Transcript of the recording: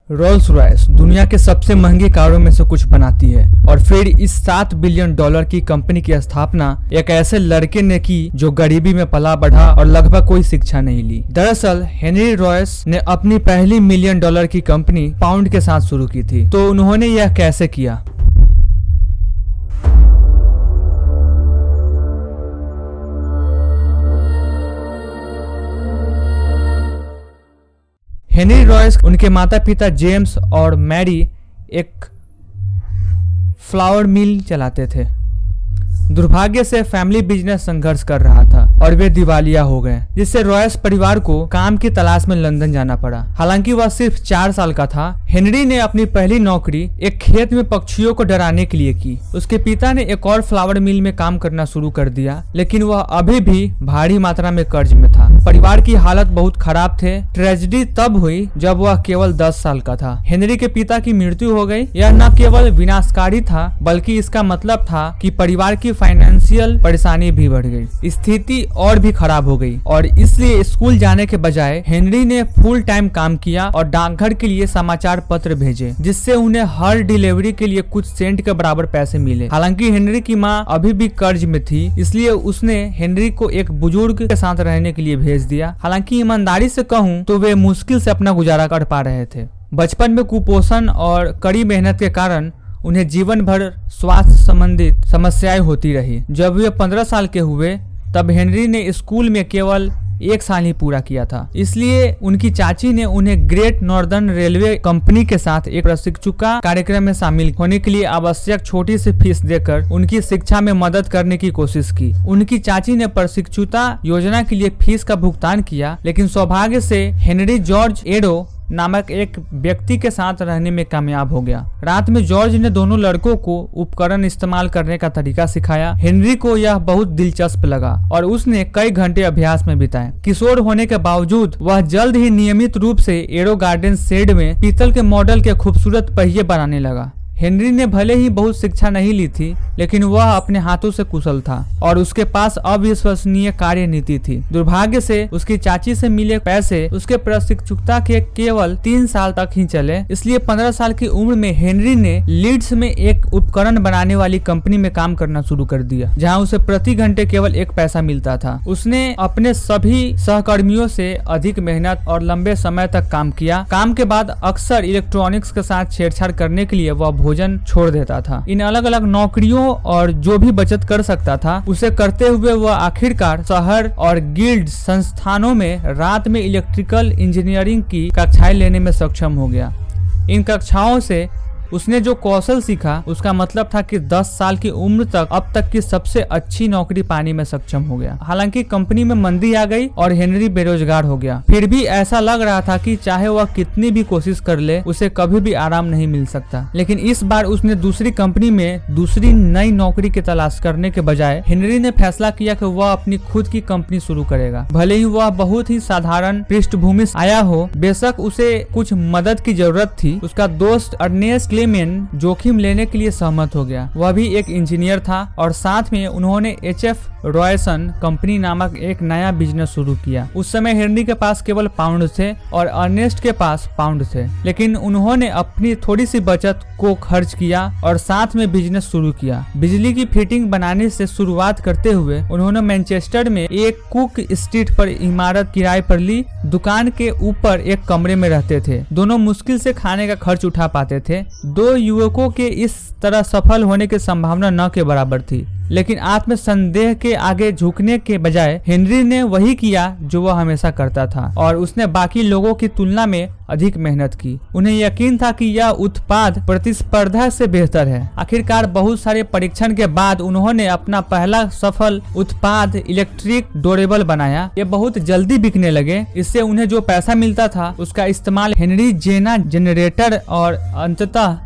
Rolls Royce दुनिया के सबसे महंगी कारों में से कुछ बनाती है और फिर इस $7 बिलियन की कंपनी की स्थापना एक ऐसे लड़के ने की जो गरीबी में पला बढ़ा और लगभग कोई शिक्षा नहीं ली। दरअसल हेनरी रॉयस ने अपनी पहली $1 मिलियन की कंपनी पाउंड के साथ शुरू की थी। तो उन्होंने यह कैसे किया? हेनरी रॉयस उनके माता पिता जेम्स और मैरी एक फ्लावर मिल चलाते थे। दुर्भाग्य से फैमिली बिजनेस संघर्ष कर रहा था और वे दिवालिया हो गए, जिससे रॉयस परिवार को काम की तलाश में लंदन जाना पड़ा। हालांकि वह सिर्फ 4 साल का था। हेनरी ने अपनी पहली नौकरी एक खेत में पक्षियों को डराने के लिए की। उसके पिता ने एक और फ्लावर मिल में काम करना शुरू कर दिया, लेकिन वह अभी भी भारी मात्रा में कर्ज में था। परिवार की हालत बहुत खराब थे। ट्रेजेडी तब हुई जब वह केवल 10 साल का था। हेनरी के पिता की मृत्यु हो गई। यह न केवल विनाशकारी था, बल्कि इसका मतलब था कि परिवार की फाइनेंशियल परेशानी भी बढ़ गई। स्थिति और भी खराब हो गई और इसलिए स्कूल जाने के बजाय हेनरी ने फुल टाइम काम किया और डाकघर के लिए समाचार पत्र भेजे, जिससे उन्हें हर डिलीवरी के लिए कुछ सेंट के बराबर पैसे मिले। हालांकि हेनरी की माँ अभी भी कर्ज में थी, इसलिए उसने हेनरी को एक बुजुर्ग के साथ रहने के लिए भेज दिया। हालांकि ईमानदारी से कहूँ तो वे मुश्किल से अपना गुजारा कर पा रहे थे। बचपन में कुपोषण और कड़ी मेहनत के कारण उन्हें जीवन भर स्वास्थ्य संबंधित समस्याएं होती रही। जब वे 15 साल के हुए तब हेनरी ने स्कूल में केवल 1 साल ही पूरा किया था। इसलिए उनकी चाची ने उन्हें ग्रेट नॉर्दर्न रेलवे कंपनी के साथ एक प्रशिक्षुका कार्यक्रम में शामिल होने के लिए आवश्यक छोटी सी फीस देकर उनकी शिक्षा में मदद करने की कोशिश की। उनकी चाची ने प्रशिक्षुता योजना के लिए फीस का भुगतान किया, लेकिन सौभाग्य से हेनरी जॉर्ज एडो नामक एक व्यक्ति के साथ रहने में कामयाब हो गया। रात में जॉर्ज ने दोनों लड़कों को उपकरण इस्तेमाल करने का तरीका सिखाया। हेनरी को यह बहुत दिलचस्प लगा और उसने कई घंटे अभ्यास में बिताए। किशोर होने के बावजूद वह जल्द ही नियमित रूप से एरो गार्डन शेड में पीतल के मॉडल के खूबसूरत पहिए बनाने लगा। हेनरी ने भले ही बहुत शिक्षा नहीं ली थी, लेकिन वह अपने हाथों से कुशल था और उसके पास अविश्वसनीय कार्य नीति थी। दुर्भाग्य से उसकी चाची से मिले पैसे उसके प्रशिक्षुता के केवल 3 साल तक ही चले। इसलिए 15 साल की उम्र में हेनरी ने लीड्स में एक उपकरण बनाने वाली कंपनी में काम करना शुरू कर दिया, जहां उसे प्रति घंटे केवल 1 पैसा मिलता था। उसने अपने सभी सहकर्मियों से अधिक मेहनत और लंबे समय तक काम किया। काम के बाद अक्सर इलेक्ट्रॉनिक्स के साथ छेड़छाड़ करने के लिए वह भोजन छोड़ देता था। इन अलग अलग नौकरियों और जो भी बचत कर सकता था उसे करते हुए वह आखिरकार शहर और गिल्ड संस्थानों में रात में इलेक्ट्रिकल इंजीनियरिंग की कक्षाएं लेने में सक्षम हो गया। इन कक्षाओं से उसने जो कौशल सीखा उसका मतलब था कि 10 साल की उम्र तक अब तक की सबसे अच्छी नौकरी पाने में सक्षम हो गया। हालांकि कंपनी में मंदी आ गई और हेनरी बेरोजगार हो गया। फिर भी ऐसा लग रहा था कि चाहे वह कितनी भी कोशिश कर ले, उसे कभी भी आराम नहीं मिल सकता। लेकिन इस बार उसने दूसरी कंपनी में दूसरी नई नौकरी की तलाश करने के बजाय हेनरी ने फैसला किया कि वह अपनी खुद की कंपनी शुरू करेगा। भले ही वह बहुत ही साधारण पृष्ठभूमि से आया हो, बेशक उसे कुछ मदद की जरूरत थी। उसका दोस्त अर्नेस्ट जोखिम लेने के लिए सहमत हो गया। वह भी एक इंजीनियर था और साथ में उन्होंने HF रॉयसन कंपनी नामक एक नया बिजनेस शुरू किया। उस समय हेनरी के पास केवल पाउंड थे और अर्नेस्ट के पास पाउंड थे, लेकिन उन्होंने अपनी थोड़ी सी बचत को खर्च किया और साथ में बिजनेस शुरू किया। बिजली की फिटिंग बनाने से शुरुआत करते हुए उन्होंने मैनचेस्टर में एक कुक स्ट्रीट पर इमारत किराए पर ली। दुकान के ऊपर एक कमरे में रहते थे। दोनों मुश्किल से खाने का खर्च उठा पाते थे। 2 युवकों के इस तरह सफल होने की संभावना न के बराबर थी, लेकिन आत्मसंदेह के आगे झुकने के बजाय हेनरी ने वही किया जो वह हमेशा करता था और उसने बाकी लोगों की तुलना में अधिक मेहनत की। उन्हें यकीन था कि यह उत्पाद प्रतिस्पर्धा से बेहतर है। आखिरकार बहुत सारे परीक्षण के बाद उन्होंने अपना पहला सफल उत्पाद इलेक्ट्रिक डोरेबल बनाया। ये बहुत जल्दी बिकने लगे। इससे उन्हें जो पैसा मिलता था उसका इस्तेमाल हेनरी जेना जनरेटर और अंततः